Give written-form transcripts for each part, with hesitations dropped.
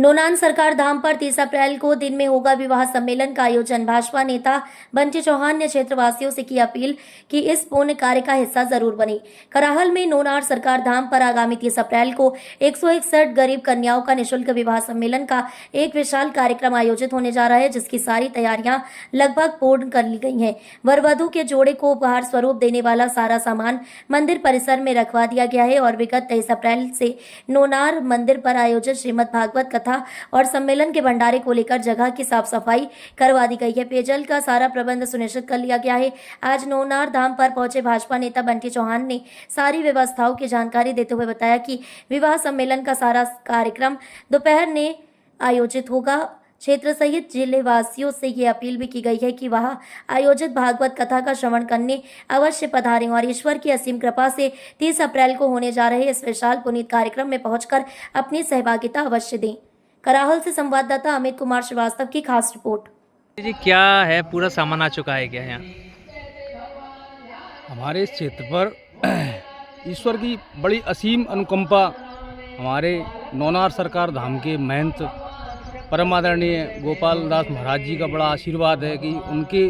नोनान सरकार धाम पर 30 अप्रैल को दिन में होगा विवाह सम्मेलन का आयोजन। भाजपा नेता बंटी चौहान ने क्षेत्रवासियों से की अपील कि इस पुण्य कार्य का हिस्सा जरूर बने। कराहल में नोनार सरकार धाम पर आगामी 30 अप्रैल को 161 गरीब कन्याओं का निःशुल्क विवाह सम्मेलन का एक विशाल कार्यक्रम आयोजित होने जा रहा है, जिसकी सारी तैयारियां लगभग पूर्ण कर ली गई हैं। वर वधू के जोड़े को उपहार स्वरूप देने वाला सारा सामान मंदिर परिसर में रखवा दिया गया है और विगत 23 अप्रैल से नोनार मंदिर पर आयोजित श्रीमद् भागवत कथा और सम्मेलन के भंडारे को लेकर जगह की साफ सफाई करवा दी गई है। पेयजल का सारा प्रबंध सुनिश्चित कर लिया गया है। आज नोनार धाम पर पहुंचे भाजपा नेता बंटी चौहान ने सारी व्यवस्थाओं की जानकारी देते हुए बताया कि विवाह सम्मेलन का सारा कार्यक्रम दोपहर में आयोजित होगा। क्षेत्र सहित जिले वासियों से ये अपील भी की गई है कि वह आयोजित भागवत कथा का श्रवण करने अवश्य पधारें और ईश्वर की असीम कृपा से 30 अप्रैल को होने जा रहे इस विशाल पुनीत कार्यक्रम में पहुंचकर अपनी सहभागिता अवश्य दें। कराहल से संवाददाता अमित कुमार श्रीवास्तव की खास रिपोर्ट। जी, क्या है पूरा सामान आ चुका है क्या यहाँ? हमारे इस क्षेत्र पर ईश्वर की बड़ी असीम अनुकंपा, हमारे नौनार सरकार धाम के महंत परम आदरणीय गोपाल दास महाराज जी का बड़ा आशीर्वाद है कि उनके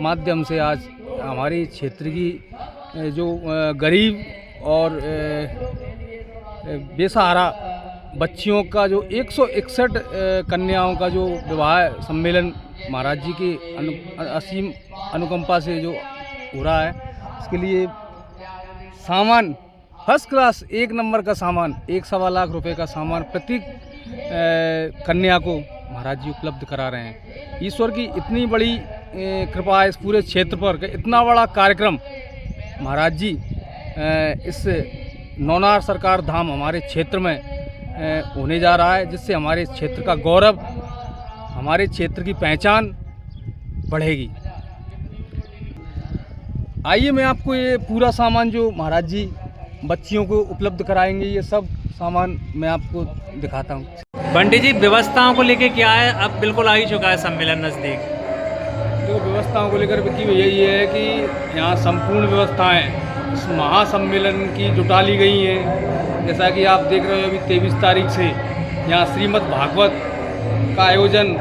माध्यम से आज हमारे क्षेत्र की जो गरीब और बेसहारा बच्चियों का जो 161 कन्याओं का जो विवाह सम्मेलन महाराज जी के असीम अनुकंपा से जो हो रहा है, इसके लिए सामान फर्स्ट क्लास 1 नंबर का सामान 1.25 लाख रुपए का सामान प्रत्येक कन्या को महाराज जी उपलब्ध करा रहे हैं। ईश्वर की इतनी बड़ी कृपा है इस पूरे क्षेत्र पर कि इतना बड़ा कार्यक्रम महाराज जी इस नौनार सरकार धाम हमारे क्षेत्र में होने जा रहा है, जिससे हमारे क्षेत्र का गौरव, हमारे क्षेत्र की पहचान बढ़ेगी। आइए मैं आपको ये पूरा सामान जो महाराज जी बच्चियों को उपलब्ध कराएंगे, ये सब सामान मैं आपको दिखाता हूँ। बंटी जी, व्यवस्थाओं को लेके क्या है? अब बिल्कुल आ ही चुका है सम्मेलन नज़दीक। तो व्यवस्थाओं को लेकर की यही है कि यहाँ संपूर्ण व्यवस्थाएं इस महासम्मेलन की जुटा ली गई हैं। जैसा कि आप देख रहे हो, अभी 23 तारीख से यहाँ श्रीमद् भागवत का आयोजन,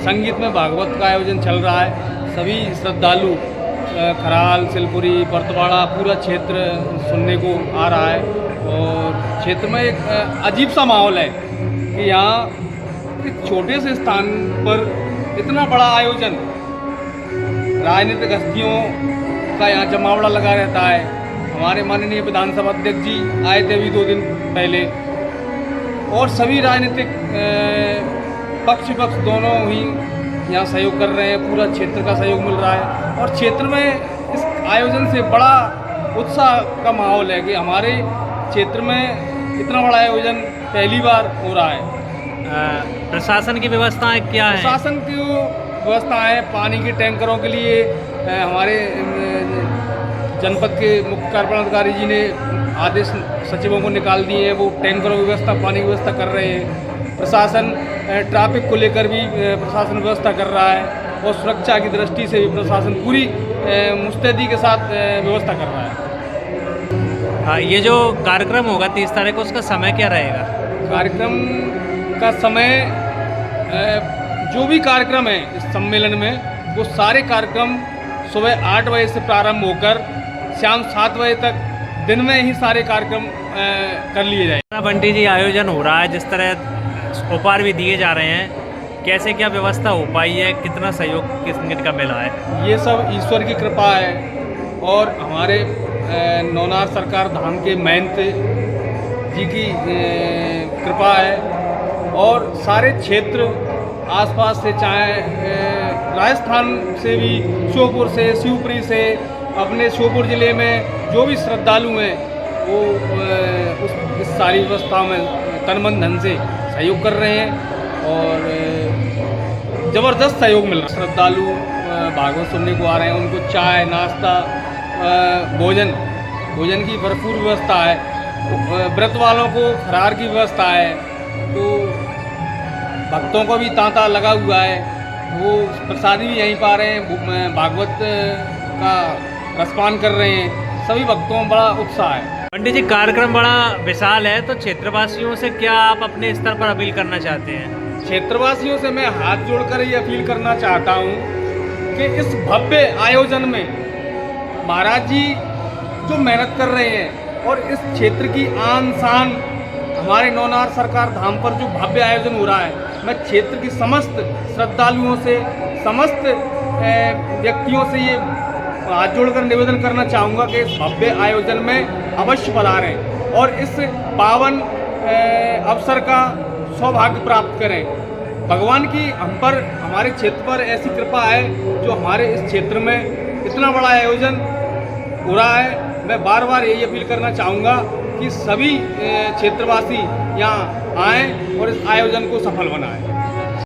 संगीत में भागवत का आयोजन चल रहा है। सभी श्रद्धालु खराल, सिलपुरी, परतवाड़ा पूरा क्षेत्र सुनने को आ रहा है और क्षेत्र में एक अजीब सा माहौल है कि यहाँ एक छोटे से स्थान पर इतना बड़ा आयोजन, राजनीतिक हस्तियों का यहाँ जमावड़ा लगा रहता है। हमारे माननीय विधानसभा अध्यक्ष जी आए थे अभी 2 दिन पहले और सभी राजनीतिक पक्ष दोनों ही यहाँ सहयोग कर रहे हैं। पूरा क्षेत्र का सहयोग मिल रहा है और क्षेत्र में इस आयोजन से बड़ा उत्साह का माहौल है कि हमारे क्षेत्र में इतना बड़ा आयोजन पहली बार हो रहा है। प्रशासन की व्यवस्थाएं क्या है? प्रशासन की व्यवस्था है, पानी के टैंकरों के लिए हमारे जनपद के मुख्य कार्यपालन अधिकारी जी ने आदेश सचिवों को निकाल दिए हैं, वो टैंकरों की व्यवस्था, पानी की व्यवस्था कर रहे हैं। प्रशासन ट्रैफिक को लेकर भी प्रशासन व्यवस्था कर रहा है और सुरक्षा की दृष्टि से भी प्रशासन पूरी मुस्तैदी के साथ व्यवस्था कर रहा है। हाँ, ये जो कार्यक्रम होगा 30 तारीख को, उसका समय क्या रहेगा? कार्यक्रम का समय, जो भी कार्यक्रम है इस सम्मेलन में, वो सारे कार्यक्रम सुबह 8 बजे से प्रारंभ होकर शाम 7 बजे तक दिन में ही सारे कार्यक्रम कर लिए जाए। बंटी जी, आयोजन हो रहा है, जिस तरह उपहार भी दिए जा रहे हैं, कैसे क्या व्यवस्था हो पाई है? कितना सहयोग किस का मिला है? ये सब ईश्वर की कृपा है और हमारे नौनार सरकार धाम के महंत जी की कृपा है और सारे क्षेत्र आसपास से, चाहे राजस्थान से भी, श्योपुर से, शिवपुरी से, अपने श्योपुर ज़िले में जो भी श्रद्धालु हैं वो इस सारी व्यवस्था में तन मन धन से सहयोग कर रहे हैं और ज़बरदस्त सहयोग मिल रहा है। श्रद्धालु भागवत सुनने को आ रहे हैं, उनको चाय, नाश्ता, भोजन की भरपूर व्यवस्था है। व्रत वालों को फरार की व्यवस्था है, तो भक्तों को भी तांता लगा हुआ है, वो प्रसादी भी यहीं पा रहे हैं, भागवत का रसपान कर रहे हैं। सभी भक्तों में बड़ा उत्साह है। पंडित जी, कार्यक्रम बड़ा विशाल है, तो क्षेत्रवासियों से क्या आप अपने स्तर पर अपील करना चाहते हैं? क्षेत्रवासियों से मैं हाथ जोड़कर ये अपील करना चाहता हूँ कि इस भव्य आयोजन में महाराज जी जो मेहनत कर रहे हैं और इस क्षेत्र की आन शान हमारे नौनार सरकार धाम पर जो भव्य आयोजन हो रहा है, मैं क्षेत्र की समस्त श्रद्धालुओं से, समस्त व्यक्तियों से ये हाथ जोड़कर निवेदन करना चाहूँगा कि इस भव्य आयोजन में अवश्य पधारें और इस पावन अवसर का सौभाग्य प्राप्त करें। भगवान की हम पर, हमारे क्षेत्र पर ऐसी कृपा है जो हमारे इस क्षेत्र में इतना बड़ा आयोजन हो रहा है। मैं बार बार यही अपील करना चाहूँगा कि सभी क्षेत्रवासी यहाँ आएँ और इस आयोजन को सफल बनाएं।